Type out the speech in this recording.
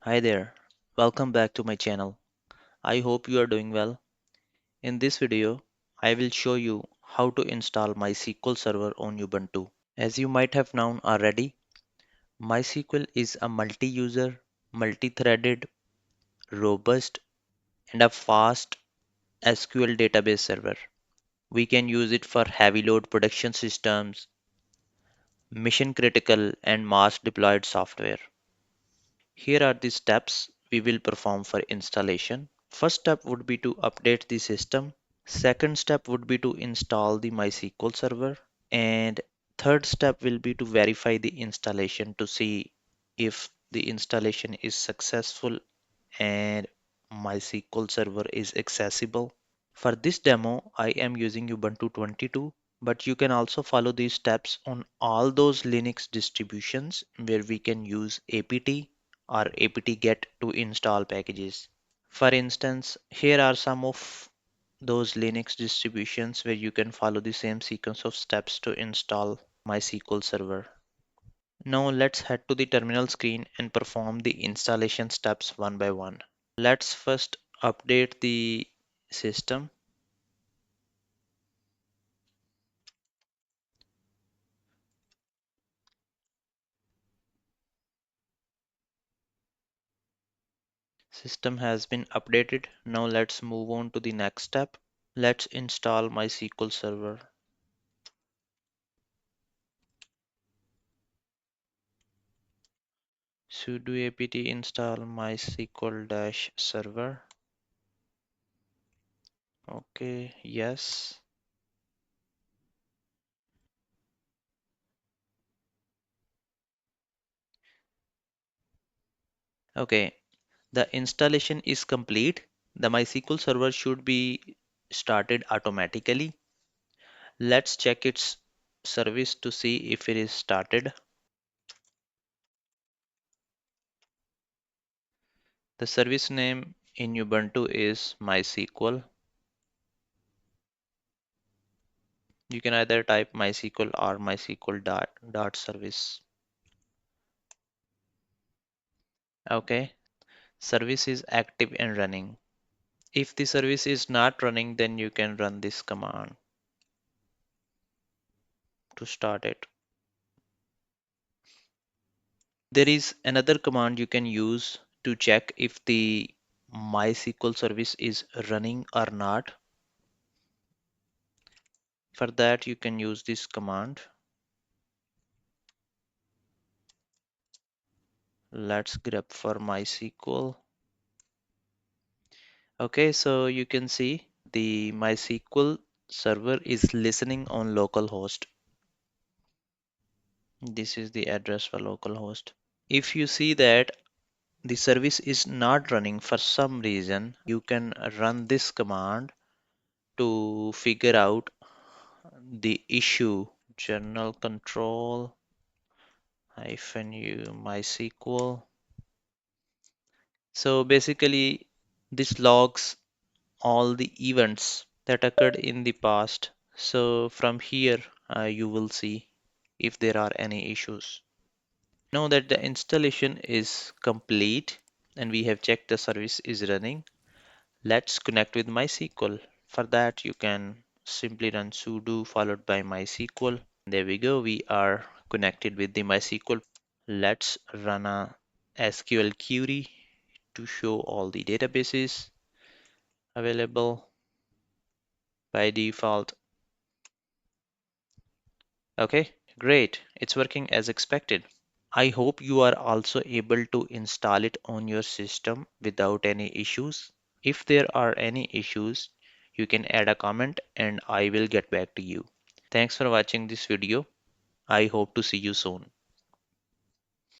Hi there, welcome back to my channel. I hope you are doing well. In this video, I will show you how to install MySQL Server on Ubuntu. As you might have known already, MySQL is a multi-user, multi-threaded, robust, and a fast SQL database server. We can use it for heavy load production systems, mission critical, and mass deployed software. Here are the steps we will perform for installation. First step would be to update the system. Second step would be to install the MySQL server. And third step will be to verify the installation to see if the installation is successful and MySQL server is accessible. For this demo, I am using Ubuntu 22, but you can also follow these steps on all those Linux distributions where we can use apt or apt-get to install packages. For instance, here are some of those Linux distributions where you can follow the same sequence of steps to install MySQL server. Now let's head to the terminal screen and perform the installation steps one by one. Let's first update the system. System has been updated. Now let's move on to the next step. Let's install MySQL server. Sudo apt install mysql-server. Okay, yes. Okay, the installation is complete. The MySQL server should be started automatically. Let's check its service to see if it is started. The service name in Ubuntu is MySQL. You can either type MySQL or MySQL dot service. Okay, service is active and running. If the service is not running, then you can run this command to start it. There is another command you can use to check if the MySQL service is running or not. For that, you can use this command. Let's grep for MySQL. Okay, so you can see the MySQL server is listening on localhost. This is the address for localhost. If you see that the service is not running for some reason, you can run this command to figure out the issue. Journal control -u MySQL. So basically, this logs all the events that occurred in the past. So from here, you will see if there are any issues. Now that the installation is complete and we have checked the service is running, let's connect with MySQL. For that, you can simply run sudo followed by MySQL. There we go. We are connected with the MySQL. Let's run a SQL query to show all the databases available by default. Okay, great. It's working as expected. I hope you are also able to install it on your system without any issues. If there are any issues, you can add a comment and I will get back to you. Thanks for watching this video. I hope to see you soon.